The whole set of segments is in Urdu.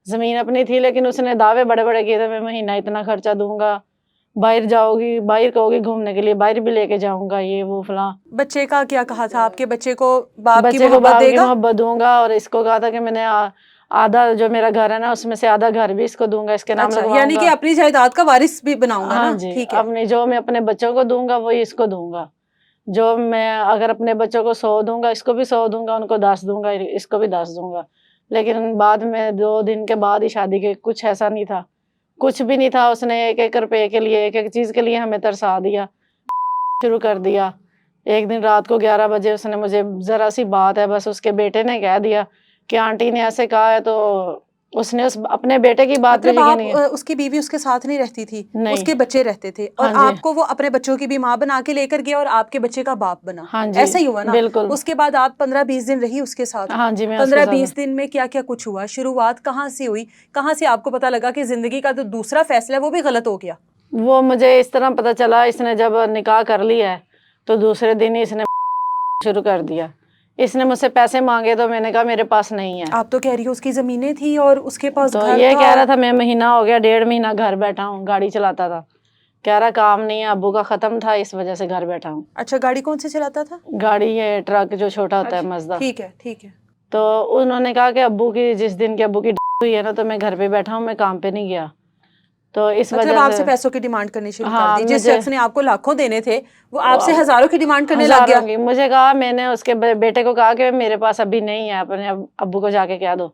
زمین اپنی تھی لیکن اس نے دعوے بڑے بڑے کیے تھے میں مہینہ اتنا خرچہ دوں گا، باہر جاؤ گی، باہر کہو گی گھومنے کے لیے باہر بھی لے کے جاؤں گا، یہ وہ فلاں۔ بچے کا کیا کہا تھا آپ کے بچے کو باپ کی بچے کو محبت باپ دے کی گا؟ محبت دوں گا، اور اس کو کہا تھا کہ میں نے آدھا جو میرا گھر ہے نا اس میں سے آدھا گھر بھی اس کو دوں گا، اس کے نام اچھا، لگواؤں یعنی گا۔ کہ اپنی جائیداد کا وارث بھی بناؤں گا ہاں نا، جی، ٹھیک ہے۔ اپنی جو میں اپنے بچوں کو دوں گا وہی اس کو دوں گا، جو میں اگر اپنے بچوں کو 100 دوں گا اس کو بھی 100 دوں گا، ان کو 10 دوں گا، اس کو بھی 10 دوں گا۔ لیکن بعد میں 2 دن کے بعد ہی شادی کے کچھ ایسا نہیں تھا، کچھ بھی نہیں تھا، اس نے ایک ایک روپے کے لیے ایک ایک چیز کے لیے ہمیں ترسا دیا، شروع کر دیا۔ ایک دن رات کو 11 بجے اس نے مجھے ذرا سی بات ہے بس اس کے بیٹے نے کہہ دیا کہ آنٹی نے ایسے کہا ہے، تو اس نے اپنے بیٹے کی بات پہ مطلب یقین آپ نہیں، اس کی بیوی اس کے ساتھ نہیں رہتی تھی، اس نہیں، کے بچے رہتے تھے، اور ہاں جی، آپ کو وہ اپنے بچوں کی بھی ماں بنا کے لے کر گیا اور آپ کے بچے کا باپ بنا، ہاں جی، ایسا ہی ہوا نا؟ بالکل، اس کے بعد آپ 15-20 دن رہی اس کے ساتھ، ہاں جی، میں اس کے 15-20 ساتھ۔ دن میں کیا کیا کچھ ہوا؟ شروعات کہاں سے ہوئی؟ کہاں سے آپ کو پتا لگا کہ زندگی کا جو دوسرا فیصلہ ہے وہ بھی غلط ہو گیا؟ وہ مجھے اس طرح پتا چلا، اس نے جب نکاح کر لیا ہے تو دوسرے دن ہی اس نے شروع کر دیا۔ اس نے مجھ سے پیسے مانگے تو میں نے کہا میرے پاس نہیں ہے، آپ تو کہہ رہی ہو اس کی زمینیں تھی اور اس کے پاس تو گھر یہ تھا۔ کہہ رہا تھا میں مہینہ ہو گیا 1.5 مہینہ گھر بیٹھا ہوں، گاڑی چلاتا تھا، کہہ رہا کام نہیں ہے، ابو کا ختم تھا اس وجہ سے گھر بیٹھا ہوں۔ اچھا، گاڑی کون سے چلاتا تھا؟ گاڑی یہ ٹرک جو چھوٹا ہوتا ہے مزدہ۔ ٹھیک ہے، ٹھیک ہے۔ تو انہوں نے کہا کہ ابو کی جس دن کے ابو کی ڈیتھ ہوئی ہے نا تو میں گھر پہ بیٹھا ہوں، میں کام پہ نہیں گیا، تو اس مطلب وجہ آپ سے سے پیسوں کی ڈیمانڈ کرنی شروع کر ہاں دی، جس مجھے شخص نے آپ کو لاکھوں دینے تھے وہ آپ سے ہزاروں کی ڈیمانڈ کرنے لگ گیا۔ ہزاروں کی، مجھے کہا، میں نے اس کے بیٹے کو کہا کہ میرے پاس ابھی نہیں ہے، اپنے ابو کو جا کے کہہ دو۔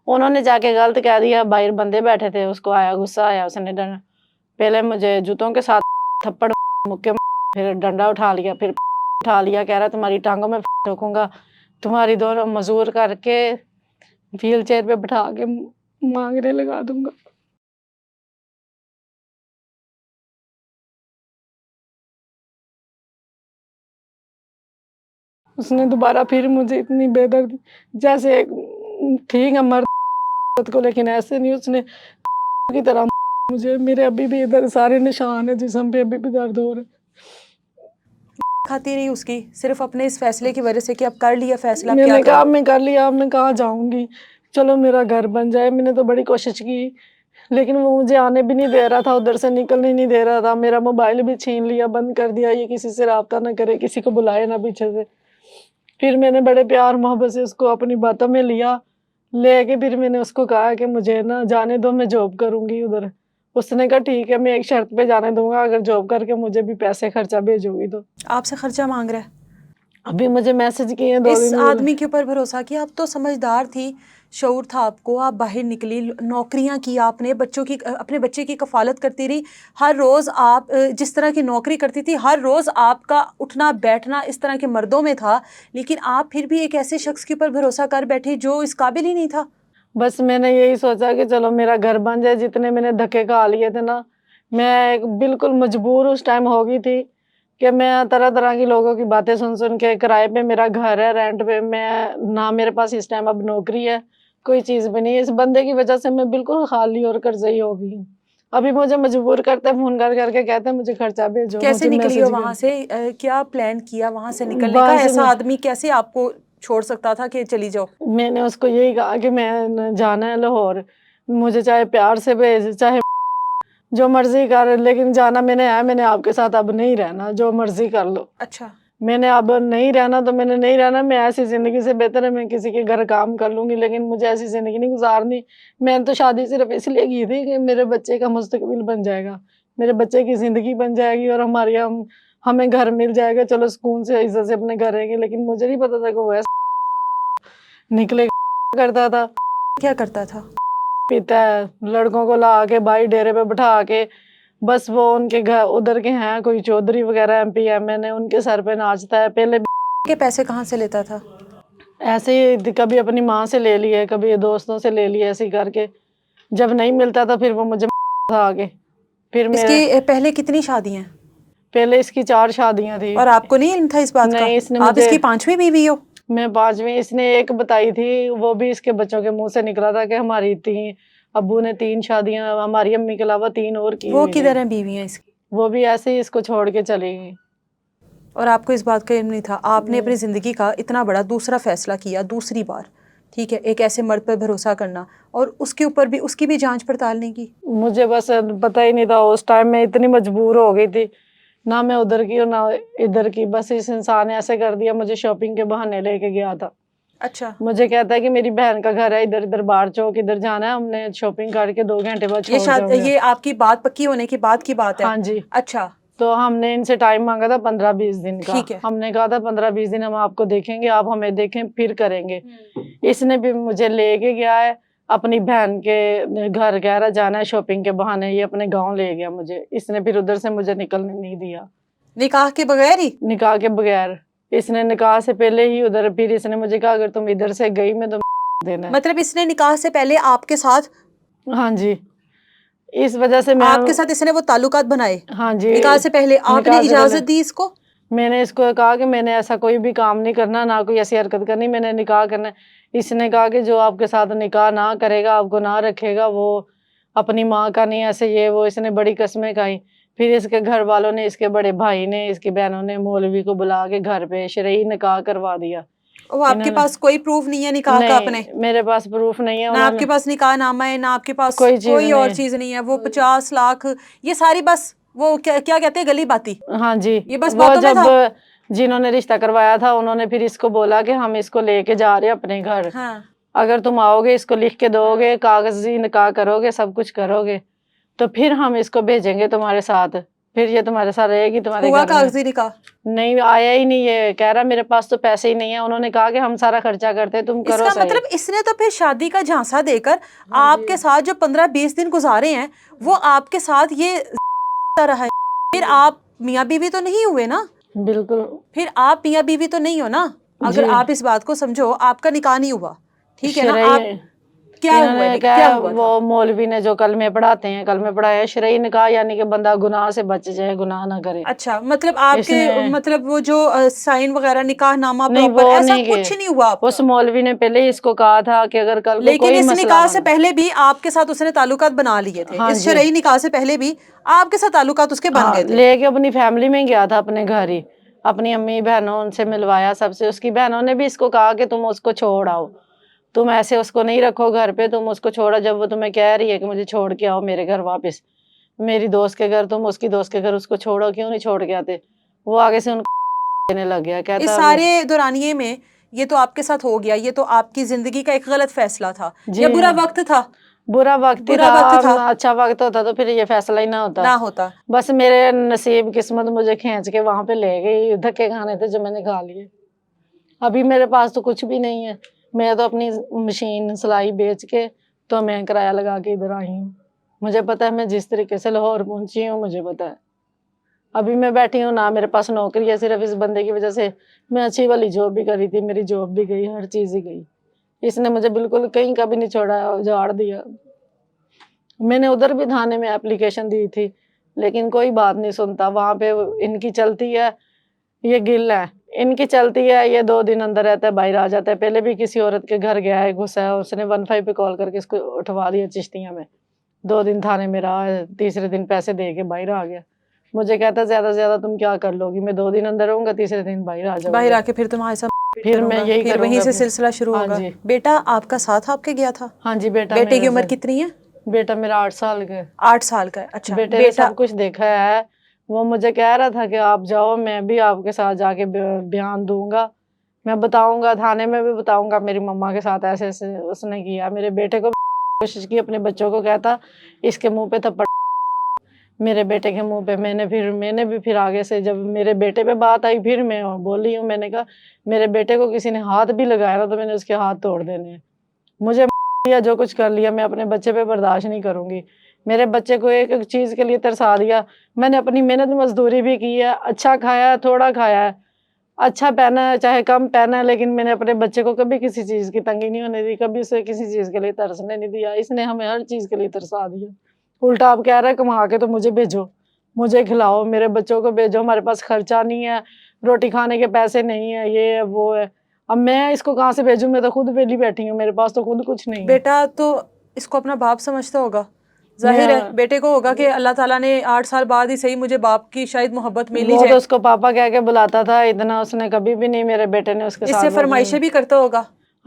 انہوں نے جا کے غلط کہہ دیا، باہر بندے بیٹھے تھے، اس کو آیا غصہ آیا، اس نے پہلے مجھے جوتوں کے ساتھ تھپڑ مکے، پھر ڈنڈا اٹھا لیا، پھر اٹھا لیا، کہہ رہا تمہاری ٹانگوں میں ٹھوکوں گا، تمہاری دونوں مزور کر کے ویل چیئر پہ بٹھا کے مانگنے لگا دوں گا۔ اس نے دوبارہ پھر مجھے اتنی بے درد، جیسے ٹھیک ہے مرد کو، لیکن ایسے نہیں، اس نے کی طرح مجھے، میرے ابھی بھی ادھر سارے نشان ہیں جسم پہ، ابھی بھی درد ہو رہا ہے۔ کھاتی رہی اس کی صرف اپنے اس فیصلے کی وجہ سے کہ اب کر لیا فیصلہ، اب میں کیا نے کہا کریں؟ میں کر لیا، اب میں کہاں جاؤں گی، چلو میرا گھر بن جائے۔ میں نے تو بڑی کوشش کی لیکن وہ مجھے آنے بھی نہیں دے رہا تھا، ادھر سے نکلنے نہیں دے رہا تھا، میرا موبائل بھی چھین لیا، بند کر دیا، یہ کسی سے رابطہ نہ کرے، کسی کو بلائے نہ پیچھے سے۔ پھر میں نے بڑے پیار محبت سے اس کو اپنی باتوں میں لیا، لے کے پھر میں نے اس کو کہا کہ مجھے نا جانے دو، میں جاب کروں گی ادھر۔ اس نے کہا ٹھیک ہے، میں ایک شرط پہ جانے دوں گا، اگر جاب کر کے مجھے بھی پیسے خرچہ بھیجو گی تو۔ آپ سے خرچہ مانگ رہا ہے؟ ابھی مجھے میسج کیے 2 اس دن آدمی کے اوپر بھروسہ کیا؟ اب تو سمجھدار تھی، شعور تھا آپ کو، آپ باہر نکلی، نوکریاں کی آپ نے، بچوں کی، اپنے بچے کی کفالت کرتی رہی، ہر روز آپ جس طرح کی نوکری کرتی تھی ہر روز آپ کا اٹھنا بیٹھنا اس طرح کے مردوں میں تھا، لیکن آپ پھر بھی ایک ایسے شخص کے اوپر بھروسہ کر بیٹھی جو اس قابل ہی نہیں تھا۔ بس میں نے یہی سوچا کہ چلو میرا گھر بن جائے، جتنے میں نے دھکے کھا لیے تھے نا، میں بالکل مجبور اس ٹائم ہو گئی تھی کہ میں طرح طرح کی لوگوں کی باتیں سن سن کے، کرائے پہ میرا گھر ہے، رینٹ پہ، میں نہ میرے پاس اس ٹائم اب نوکری ہے، کوئی چیز بھی نہیں، اس بندے کی وجہ سے میں بالکل خالی اور قرضئی ہو گئی ہوں۔ ابھی مجھے مجبور کرتے فون کر کر کے کہتے ہیں مجھے خرچہ بھیجو، کیسے مجھے نکلی ہو میسج وہاں سے؟ کیا پلان کیا وہاں سے نکلنے کا؟ بس ایسا آدمی کیسے آپ کو چھوڑ سکتا تھا کہ چلی جاؤ؟ میں نے اس کو یہی کہا کہ میں جانا ہے لاہور، مجھے چاہے پیار سے بھیج، چاہے جو مرضی کر، لیکن جانا میں نے ہے، میں نے آپ کے ساتھ اب نہیں رہنا، جو مرضی کر لو، اچھا، میں نے اب نہیں رہنا تو میں نے نہیں رہنا، میں ایسی زندگی سے بہتر ہے میں کسی کے گھر کام کر لوں گی، لیکن مجھے ایسی زندگی نہیں گزارنی۔ میں نے تو شادی صرف اس لیے کی تھی کہ میرے بچے کا مستقبل بن جائے گا، میرے بچے کی زندگی بن جائے گی، اور ہمیں گھر مل جائے گا، چلو سکون سے عزت سے اپنے گھر رہیں گے، لیکن مجھے نہیں پتا تھا کہ وہ ایسا نکلے کرتا تھا، کیا کرتا تھا؟ پیتا ہے، لڑکوں کو لا کے بھائی ڈیرے پہ بٹھا کے، بس وہ ان کے گھر ادھر کے ہیں کوئی چودھری وغیرہ MP MN ہے، ان کے سر پہ ناچتا ہے۔ پہلے کے پیسے کہاں سے لیتا تھا؟ ایسے ہی کبھی اپنی ماں سے لے لیے، کبھی دوستوں سے لے لیے، ایسے ہی کر کے جب نہیں ملتا تھا پھر وہ مجھے تھا آگے۔ پھر اس میرے کی پہلے کتنی شادیاں ہیں؟ پہلے اس کی 4 شادیاں تھی۔ اور آپ کو نہیں علم تھا اس بات کا؟ نہیں، اس نے آپ اس مجھے، کی 5ویں بیوی ہو؟ میں 5ویں، اس نے ایک بتائی تھی، وہ بھی اس کے بچوں کے منہ سے نکلا تھا کہ ہماری 3 ابو نے 3 شادیاں، ہماری امی کے علاوہ 3 اور کی وہ ہوئی تھی، کدھر ہیں بیویاں اس کی؟ وہ بھی ایسے ہی اس کو چھوڑ کے چلی گئی۔ اور آپ کو اس بات کا علم نہیں تھا؟ آپ نے اپنی زندگی کا اتنا بڑا دوسرا فیصلہ کیا دوسری بار، ٹھیک ہے، ایک ایسے مرد پر بھروسہ کرنا اور اس کے اوپر بھی اس کی بھی جانچ پڑتال نہیں کی؟ مجھے بس پتہ ہی نہیں تھا اس ٹائم، میں اتنی مجبور ہو گئی تھی، نہ میں ادھر کی اور نہ ادھر کی، بس اس انسان نے ایسے کر دیا، مجھے شاپنگ کے بہانے لے کے گیا تھا. اچھا، مجھے کہتا ہے کہ میری بہن کا گھر ہے ادھر ادھر باہر چوک، ادھر جانا ہے، ہم نے شاپنگ کر کے 2 گھنٹے بعد چھوڑ جاؤں گے. یہ آپ کی بات پکی ہونے کے بعد کی بات ہے؟ ہاں جی. اچھا، تو ہم نے ان سے ٹائم مانگا تھا 15-20 دن کا. ٹھیک ہے. ہم نے کہا تھا 15-20 دن ہم آپ کو دیکھیں گے، آپ ہمیں دیکھیں پھر کریں گے. اس نے بھی مجھے لے کے گیا ہے اپنی بہن کے گھر، کہہ رہا جانا ہے شاپنگ کے بہانے، یہ اپنے گاؤں لے گیا مجھے. اس نے پھر ادھر سے مجھے نکلنے نہیں دیا. نکاح کے بغیر ہی؟ نکاح کے بغیر. اس نے نکاح سے پہلے ہی ادھر، پھر اس نے مجھے کہا اگر تم ادھر سے گئی میں تو دینا ہے. مطلب اس نے نکاح سے پہلے آپ کے ساتھ؟ ہاں جی. اس وجہ سے میں آپ کے ساتھ اس نے وہ تعلقات بنائے؟ ہاں جی. نکاح سے پہلے آپ نے نکاح سے پہلے اجازت دی اس کو؟ میں نے اس کو کہا کہ میں نے ایسا کوئی بھی کام نہیں کرنا، نہ کوئی ایسی حرکت کرنی، میں نے نکاح کرنا ہے. اس نے کہا کہ جو آپ کے ساتھ نکاح نہ کرے گا، آپ کو نہ رکھے گا، وہ اپنی ماں کا نہیں، ایسے یہ وہ. اس نے بڑی قسمیں کھائی. پھر اس کے گھر والوں نے، اس کے بڑے بھائی نے، اس کی بہنوں نے مولوی کو بلا کے گھر پہ شرعی نکاح کروا دیا. وہ آپ کے پاس کوئی پروف نہیں ہے نکاح کا اپنے؟ نہیں، میرے پاس پروف نہیں ہے. نہ آپ کے پاس نکاح نامہ ہے، نہ آپ کے پاس کوئی اور چیز نہیں ہے. وہ 50 لاکھ یہ ساری بس وہ کیا کہتے ہیں، گلی باتی؟ ہاں جی. یہ بس وہ باتوں میں جب تھا؟ جنہوں نے رشتہ کروایا تھا انہوں نے پھر اس کو بولا کہ ہم اس کو لے کے جا رہے ہیں اپنے گھر، ہاں. اگر تم آؤ گے، اس کو لکھ کے دو گے، کاغذی نکاح کرو گے، سب کچھ کرو گے، تو پھر ہم اس کو بھیجیں گے تمہارے ساتھ، پھر یہ تمہارے ساتھ رہے گی تمہارے ہوا گھر میں. کاغذی نکاح؟ نہیں آیا ہی نہیں. یہ کہہ رہا میرے پاس تو پیسے ہی نہیں ہیں. انہوں نے کہا کہ ہم سارا خرچہ کرتے، تم اس کرو کا صحیح. مطلب اس نے تو پھر شادی کا جھانسا دے کر آپ کے ساتھ جو 15-20 دن گزارے ہیں وہ آپ کے ساتھ یہ رہا ہے. پھر آپ میاں بیوی تو نہیں ہوئے نا؟ بالکل. پھر آپ میاں بیوی تو نہیں ہو نا. اگر جی. آپ اس بات کو سمجھو، آپ کا نکاح نہیں ہوا، ٹھیک ہے نا؟ شرعی آپ کیا انہوں ہوا نے ہے؟ کیا کہا ہوا وہ تھا؟ مولوی نے جو کلمے پڑھاتے ہیں، کلمے پڑھایا شرعی نکاح، یعنی کہ بندہ گناہ سے بچ جائے، گناہ نہ کرے. اچھا، مطلب آپ اس کے نے مطلب وہ جو سائن وغیرہ نکاح نامہ نہیں، پراپر وہ ایسا نہیں کہ کچھ نہیں ہوا آپ اس کا؟ مولوی نے پہلے ہی اس کو کہا تھا کہ اگر کل کو لیکن کوئی اس مسئلہ نکاح سے بنا. پہلے بھی آپ کے ساتھ اس نے تعلقات بنا لیے تھے؟ ہاں اس جی. شرعی نکاح سے پہلے بھی آپ کے ساتھ تعلقات اس کے بن ہاں، گئے تھے؟ لے کے اپنی فیملی میں گیا تھا، اپنے گھر ہی، اپنی امی بہنوں ان سے ملوایا سب سے. اس کی بہنوں نے بھی اس کو کہا کہ تم اس کو چھوڑ آؤ، تم ایسے اس کو نہیں رکھو گھر پہ، تم اس کو چھوڑا. جب وہ تمہیں کہہ رہی ہے کہ مجھے چھوڑ کے آؤ میرے گھر واپس، میری دوست کے گھر، تم اس کی دوست کے گھر اس کو چھوڑو، کیوں نہیں چھوڑ کے آتے؟ وہ آگے سے ان کو دینے لگ گیا. اس کہتا سارے دورانیے میں یہ تو آپ کے ساتھ ہو گیا، یہ تو آپ کی زندگی کا ایک غلط فیصلہ تھا جی یا برا وقت تھا؟ برا وقت ہی برا تھا. وقت تھا. اچھا وقت ہوتا تو پھر یہ فیصلہ ہی نہ ہوتا. بس میرے نصیب قسمت مجھے کھینچ کے وہاں پہ لے گئی. دھکے کھانے تھے جو میں نے کھا لیے. ابھی میرے پاس تو کچھ بھی نہیں ہے. میں تو اپنی مشین سلائی بیچ کے تو میں کرایہ لگا کے ادھر آئی ہوں. مجھے پتا ہے میں جس طریقے سے لاہور پہنچی ہوں، مجھے پتا ہے. ابھی میں بیٹھی ہوں نہ میرے پاس نوکری ہے، صرف اس بندے کی وجہ سے. میں اچھی والی جاب بھی کری تھی، میری جاب بھی گئی، ہر چیز ہی گئی. اس نے مجھے بالکل کہیں کا بھی نہیں چھوڑا، اجاڑ دیا. میں نے ادھر بھی تھانے میں اپلیکیشن دی تھی لیکن کوئی بات نہیں سنتا. وہاں پہ ان کی چلتی ہے، یہ گل ہے، ان کی چلتی ہے. یہ 2 دن اندر رہتا ہے، باہر آ جاتا ہے. پہلے بھی کسی عورت کے گھر گیا ہے، گھسا ہے، اس نے 15 پہ کال کر کے اس کو اٹھوا دیا چشتیاں میں. 2 دن تھانے میں رہا ہے، تیسرے دن پیسے دے کے باہر آ گیا. مجھے کہتا زیادہ سے زیادہ تم کیا کر لو گی، میں 2 دن اندر رہوں گا، تیسرے دن باہر آ جاؤں باہر گا. آ کے پھر تمہارے ساتھ پھر کروں میں گا، یہی پھر کروں وہیں گا. سے سلسلہ شروع ہاں ہوگا. جی. بیٹا آپ کا ساتھ آپ کے گیا تھا؟ ہاں جی. بیٹا بیٹے کی میرے عمر ساتھ. کتنی ہے؟ بیٹا میرا 8 سال کا ہے. 8 سال کا ہے. اچھا. بیٹے نے بیٹا سب کچھ دیکھا ہے. وہ مجھے کہہ رہا تھا کہ آپ جاؤ، میں بھی آپ کے ساتھ جا کے بیان دوں گا، میں بتاؤں گا، تھانے میں بھی بتاؤں گا میری مما کے ساتھ ایسے ایسے اس نے کیا. میرے بیٹے کو کوشش کی، اپنے بچوں کو کہتا اس کے منہ پہ تھپڑ، میرے بیٹے کے منہ پہ. میں نے بھی پھر آگے سے جب میرے بیٹے پہ بات آئی پھر میں بولی ہوں. میں نے کہا میرے بیٹے کو کسی نے ہاتھ بھی لگایا نا تو میں نے اس کے ہاتھ توڑ دینے ہیں. مجھے یا جو کچھ کر لیا میں اپنے بچے پہ برداشت نہیں کروں گی. میرے بچے کو ایک ایک چیز کے لیے ترسا دیا. میں نے اپنی محنت مزدوری بھی کی ہے، اچھا کھایا ہے، تھوڑا کھایا ہے، اچھا پہنا ہے چاہے کم پہنا ہے، لیکن میں نے اپنے بچے کو کبھی کسی چیز کی تنگی نہیں ہونے دی، کبھی اسے کسی چیز کے لیے ترسنے نہیں دیا. اس نے ہمیں ہر چیز کے لیے ترسا دیا. الٹا آپ کہہ رہے کما کے تو مجھے بھیجو، مجھے کھلاؤ، میرے بچوں کو بھیجو، ہمارے پاس خرچہ نہیں ہے، روٹی کھانے کے پیسے نہیں ہے، یہ ہے وہ ہے. اب میں اس کو کہاں سے بھیجوں؟ میں تو خود ویلی بیٹھی ہوں، میرے پاس تو خود کچھ نہیں ہے. بیٹا تو اس کو اپنا باپ سمجھتا ہوگا، ظاہر ہے بیٹے کو ہوگا کہ اللہ تعالیٰ نے 8 سال بعد ہی صحیح مجھے باپ کی شاید محبت مل ہی وہ جائے. تو اس کو پاپا کہہ کے بلاتا تھا، اتنا اس نے کبھی بھی نہیں، میرے بیٹے نے اس کے اس سے ساتھ وہ فرمائشیں بھی کرتا ہوگا.